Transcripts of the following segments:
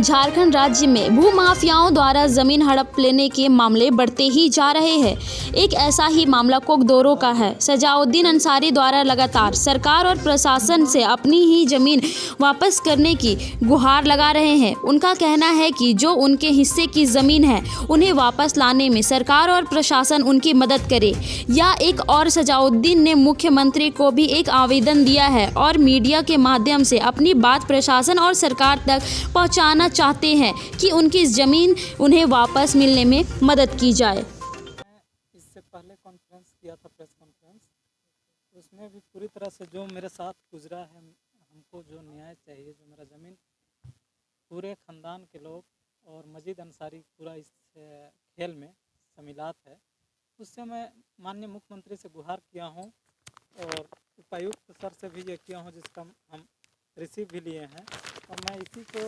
झारखंड राज्य में भूमाफियाओं द्वारा जमीन हड़प लेने के मामले बढ़ते ही जा रहे हैं। एक ऐसा ही मामला कोकदोरो का है। सजाउद्दीन अंसारी द्वारा लगातार सरकार और प्रशासन से अपनी ही जमीन वापस करने की गुहार लगा रहे हैं। उनका कहना है कि जो उनके हिस्से की जमीन है उन्हें वापस लाने में सरकार और प्रशासन उनकी मदद करे। या एक और सजाउद्दीन ने मुख्यमंत्री को भी एक आवेदन दिया है और मीडिया के माध्यम से अपनी बात प्रशासन और सरकार तक पहुंचाना चाहते हैं कि उनकी ज़मीन उन्हें वापस मिलने में मदद की जाए। इससे पहले कॉन्फ्रेंस किया था, प्रेस कॉन्फ्रेंस, उसमें भी पूरी तरह से जो मेरे साथ गुजरा है, हमको जो न्याय चाहिए, जो मेरा ज़मीन, पूरे ख़ानदान के लोग और मजीद अंसारी पूरा इस खेल में शामिलात है, उससे मैं माननीय मुख्यमंत्री से गुहार किया हूँ और उपायुक्त सर से भी ये किया हूँ, जिसका हम रिसीव भी लिए हैं। और मैं इसी को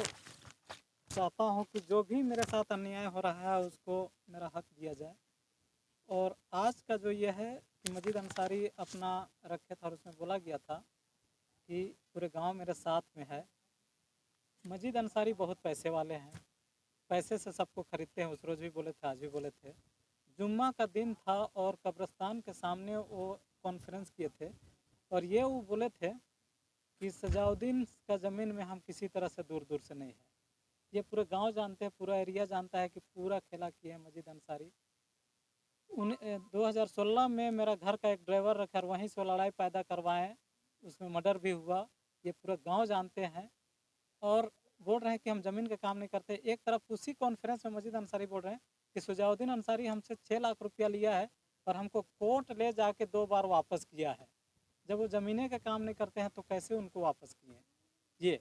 चाहता हूँ कि जो भी मेरे साथ अन्याय हो रहा है उसको मेरा हक दिया जाए। और आज का जो ये है कि मजीद अंसारी अपना रखे था और उसमें बोला गया था कि पूरे गांव मेरे साथ में है। मजीद अंसारी बहुत पैसे वाले हैं, पैसे से सबको खरीदते हैं। उस रोज़ भी बोले थे, आज भी बोले थे। जुम्मा का दिन था और कब्रिस्तान के सामने वो कॉन्फ्रेंस किए थे और ये वो बोले थे कि सजाउद्दीन का ज़मीन में हम किसी तरह से दूर दूर से नहीं है। ये पूरे गांव जानते हैं, पूरा एरिया जानता है कि पूरा खेला किए हैं मजीद अंसारी। 2016 में मेरा घर का एक ड्राइवर रखा और वहीं से लड़ाई पैदा करवाएं, उसमें मर्डर भी हुआ। ये पूरा गांव जानते हैं और बोल रहे हैं कि हम ज़मीन का काम नहीं करते। एक तरफ उसी कॉन्फ्रेंस में मजीद अंसारी बोल रहे हैं कि सजाउद्दीन अंसारी हमसे 6 लाख रुपया लिया है और हमको कोर्ट ले जाके 2 बार वापस किया है। जब वो ज़मीनें का काम नहीं करते हैं तो कैसे उनको वापस किए? ये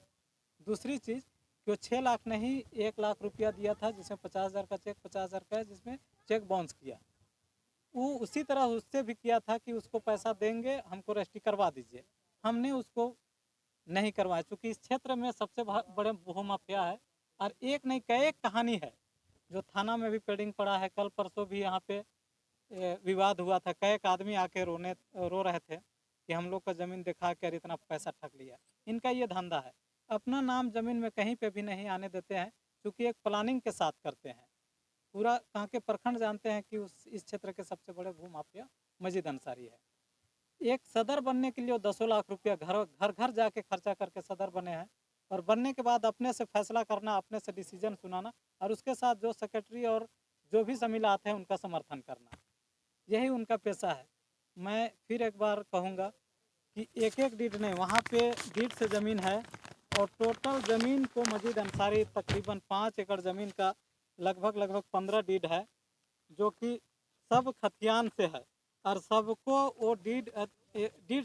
दूसरी चीज़ कि वो 6 लाख नहीं 1 लाख रुपया दिया था, जिसमें 50,000 का चेक 50,000 का है, जिसमें चेक बाउंस किया। वो उसी तरह उससे भी किया था कि उसको पैसा देंगे, हमको रजिस्ट्री करवा दीजिए। हमने उसको नहीं करवाया, चूँकि इस क्षेत्र में सबसे बड़े भूमाफिया है और एक नहीं कई एक कहानी है जो थाना में भी पेंडिंग पड़ा है। कल परसों भी यहाँ पे विवाद हुआ था, कई एक आदमी आके रो रहे थे कि हम लोग का ज़मीन दिखा कर इतना पैसा ठग लिया। इनका ये धंधा है, अपना नाम ज़मीन में कहीं पे भी नहीं आने देते हैं, क्योंकि एक प्लानिंग के साथ करते हैं। पूरा कांके प्रखंड जानते हैं कि इस क्षेत्र के सबसे बड़े भूमाफिया मजीद अंसारी है। एक सदर बनने के लिए 10 लाख रुपया घर घर जाके खर्चा करके सदर बने हैं और बनने के बाद अपने से फैसला करना, अपने से डिसीजन सुनाना और उसके साथ जो सेक्रेटरी और जो भी शामिलात हैं उनका समर्थन करना, यही उनका पेशा है। मैं फिर एक बार कहूँगा कि एक एक डीड नहीं, वहाँ पे डीड से ज़मीन है और टोटल ज़मीन को मजीद अंसारी तकरीबन 5 एकड़ ज़मीन का लगभग 15 डीड है, जो कि सब खतियान से है और सबको वो डीड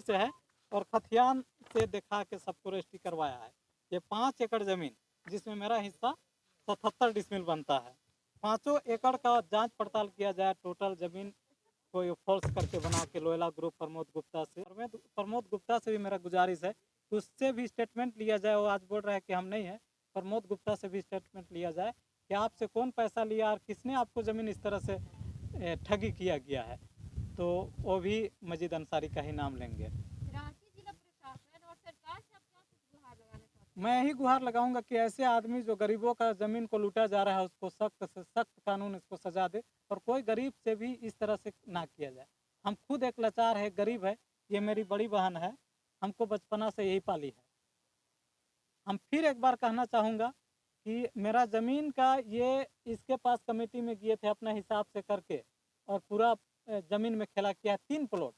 से है और खतियान से दिखा के सबको रजिस्ट्री करवाया है। ये 5 एकड़ ज़मीन, जिसमें मेरा हिस्सा 77 डिसमिल बनता है। 5 एकड़ का जांच पड़ताल किया जाए, टोटल ज़मीन कोई फॉल्स करके बना के लोयला ग्रुप प्रमोद गुप्ता से भी मेरा गुजारिश है कि उससे भी स्टेटमेंट लिया जाए। वो आज बोल रहा है कि हम नहीं है, प्रमोद गुप्ता से भी स्टेटमेंट लिया जाए कि आपसे कौन पैसा लिया और किसने आपको ज़मीन इस तरह से ठगी किया गया है। तो वो भी मजीद अंसारी का ही नाम लेंगे। रांची जिला प्रशासन और सरकार से आप क्या कुछ गुहार लगाना चाहते हैं? मैं ही गुहार लगाऊंगा कि ऐसे आदमी जो गरीबों का ज़मीन को लूटा जा रहा है उसको सख्त से सख्त कानून इसको सजा दे और कोई गरीब से भी इस तरह से ना किया जाए। हम खुद एक लाचार है, गरीब है, ये मेरी बड़ी बहन है, हमको बचपना से यही पाली है। हम फिर एक बार कहना चाहूँगा कि मेरा ज़मीन का ये इसके पास कमेटी में गए थे अपने हिसाब से करके और पूरा ज़मीन में खेला किया है। 3 प्लॉट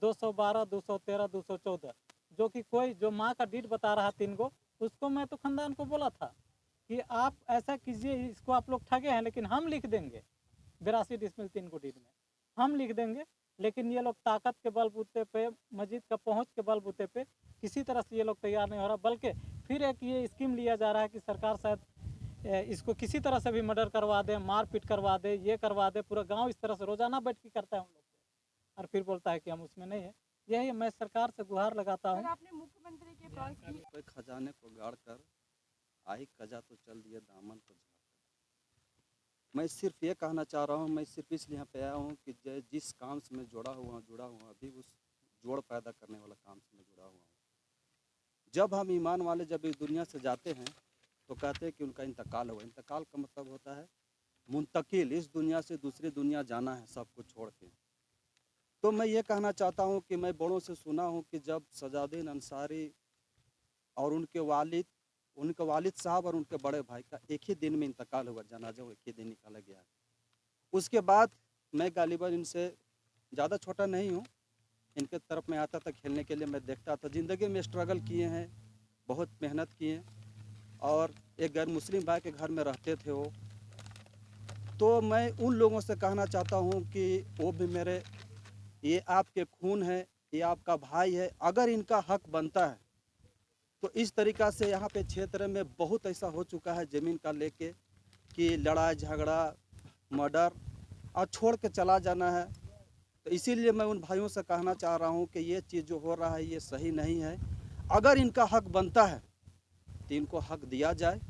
212, 213, 214, जो कि कोई जो माँ का डीड बता रहा 3 गो, उसको मैं तो खानदान को बोला था कि आप ऐसा कीजिए, इसको आप लोग ठगे हैं, लेकिन हम लिख देंगे 82 डिसमिल 3 गो डीड में हम लिख देंगे। लेकिन ये लोग ताकत के बलबूते पे, मस्जिद का पहुँच के बलबूते पे किसी तरह से ये लोग तैयार नहीं हो रहा, बल्कि फिर एक ये स्कीम लिया जा रहा है कि सरकार शायद इसको किसी तरह से भी मर्डर करवा दे, मारपीट करवा दे, ये करवा दे। पूरा गांव इस तरह से रोजाना बैठ के करता है हम लोग को और फिर बोलता है कि हम उसमें नहीं है। यही मैं सरकार से गुहार लगाता हूँ। आपने मुख्यमंत्री के पास कोई खजाने को गाड़ कर आई कजा तो चल दिए दामन को झाड़ कर। मैं सिर्फ ये कहना चाह रहा हूँ, मैं सिर्फ इसलिए यहाँ पे आया हूँ कि जिस काम से मैं जुड़ा हुआ अभी उस जोड़ पैदा करने वाला काम से मैं जुड़ा हुआ हूँ। जब हम ईमान वाले जब इस दुनिया से जाते हैं तो कहते हैं कि उनका इंतकाल हुआ। इंतकाल का मतलब होता है मुंतकिल, इस दुनिया से दूसरी दुनिया जाना है सब कुछ छोड़ के। तो मैं ये कहना चाहता हूँ कि मैं बड़ों से सुना हूँ कि जब सजाउद्दीन अंसारी और उनके वालिद साहब और उनके बड़े भाई का एक ही दिन में इंतकाल हुआ, जनाजा एक ही दिन निकाला गया। उसके बाद मैं गालिबन इनसे ज़्यादा छोटा नहीं हूँ, इनके तरफ में आता था खेलने के लिए, मैं देखता था। ज़िंदगी में स्ट्रगल किए हैं, बहुत मेहनत किए, और एक गैर मुस्लिम भाई के घर में रहते थे वो। तो मैं उन लोगों से कहना चाहता हूँ कि वो भी मेरे, ये आपके खून है, ये आपका भाई है, अगर इनका हक बनता है तो इस तरीक़ा से यहाँ पे क्षेत्र में बहुत ऐसा हो चुका है ज़मीन का लेके कि लड़ाई झगड़ा, मर्डर और छोड़ के चला जाना है। तो इसीलिए मैं उन भाइयों से कहना चाह रहा हूँ कि ये चीज़ जो हो रहा है ये सही नहीं है। अगर इनका हक बनता है तो इनको हक दिया जाए,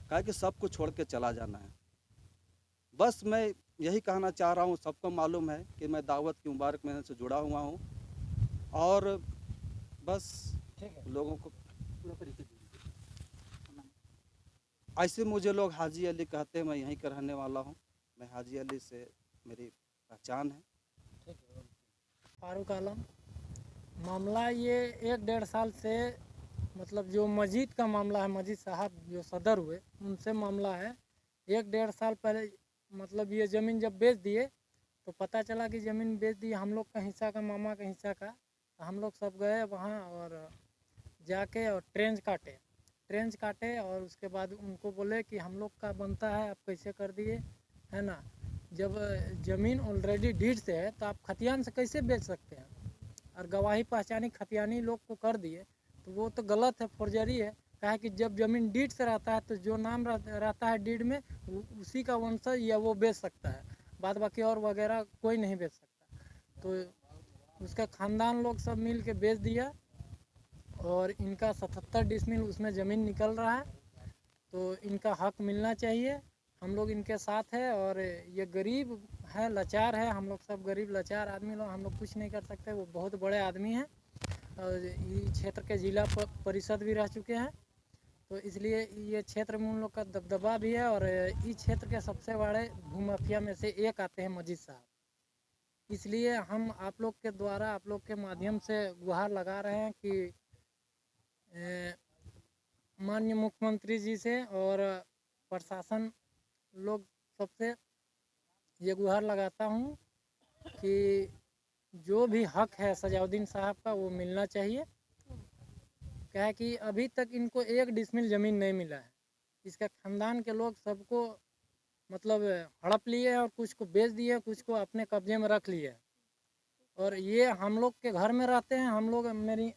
काहे कि सबको छोड़ के चला जाना है। बस मैं यही कहना चाह रहा हूँ। सबको मालूम है कि मैं दावत की मुबारक मेहनत से जुड़ा हुआ हूँ, और बस लोगों को ऐसे मुझे लोग हाजी अली कहते हैं। मैं यहीं का रहने वाला हूँ, मैं हाजी अली से मेरी पहचान है। फारूक आलम। मामला ये 1-1.5 साल से, मतलब जो मस्जिद का मामला है, मस्जिद साहब जो सदर हुए उनसे मामला है। 1-1.5 साल पहले मतलब ये ज़मीन जब बेच दिए तो पता चला कि ज़मीन बेच दी हम लोग का हिस्सा का, मामा का हिस्सा का। तो हम लोग सब गए वहाँ और जाके और ट्रेंच काटे और उसके बाद उनको बोले कि हम लोग का बनता है, आप कैसे कर दिए, है ना। जब ज़मीन ऑलरेडी डीड से है तो आप खतियान से कैसे बेच सकते हैं, और गवाही पहचानी खतियानी लोग को कर दिए तो वो तो गलत है, फॉर्जरी है। कहा कि जब ज़मीन डीड से रहता है तो जो नाम रहता है डीड में उसी का वंशज या वो बेच सकता है, बाद बाकी और वगैरह कोई नहीं बेच सकता। तो उसका ख़ानदान लोग सब मिल के बेच दिया और इनका 77 डिसमिल उसमें ज़मीन निकल रहा है। तो इनका हक मिलना चाहिए, हम लोग इनके साथ है। और ये गरीब है, लाचार है, हम लोग सब गरीब लाचार आदमी लोग, हम लोग कुछ नहीं कर सकते। वो बहुत बड़े आदमी हैं और इस क्षेत्र के जिला परिषद भी रह चुके हैं, तो इसलिए ये क्षेत्र में उन लोग का दबदबा भी है। और इस क्षेत्र के सबसे बड़े भूमाफिया में से एक आते हैं मस्जिद साहब। इसलिए हम आप लोग के द्वारा, आप लोग के माध्यम से गुहार लगा रहे हैं कि माननीय मुख्यमंत्री जी से और प्रशासन लोग सबसे ये गुहार लगाता हूँ कि जो भी हक है सजाउद्दीन साहब का वो मिलना चाहिए। क्या है कि अभी तक इनको 1 डिसमिल ज़मीन नहीं मिला है। इसका ख़ानदान के लोग सबको मतलब हड़प लिए और कुछ को बेच दिए, कुछ को अपने कब्जे में रख लिए। और ये हम लोग के घर में रहते हैं, हम लोग, मेरी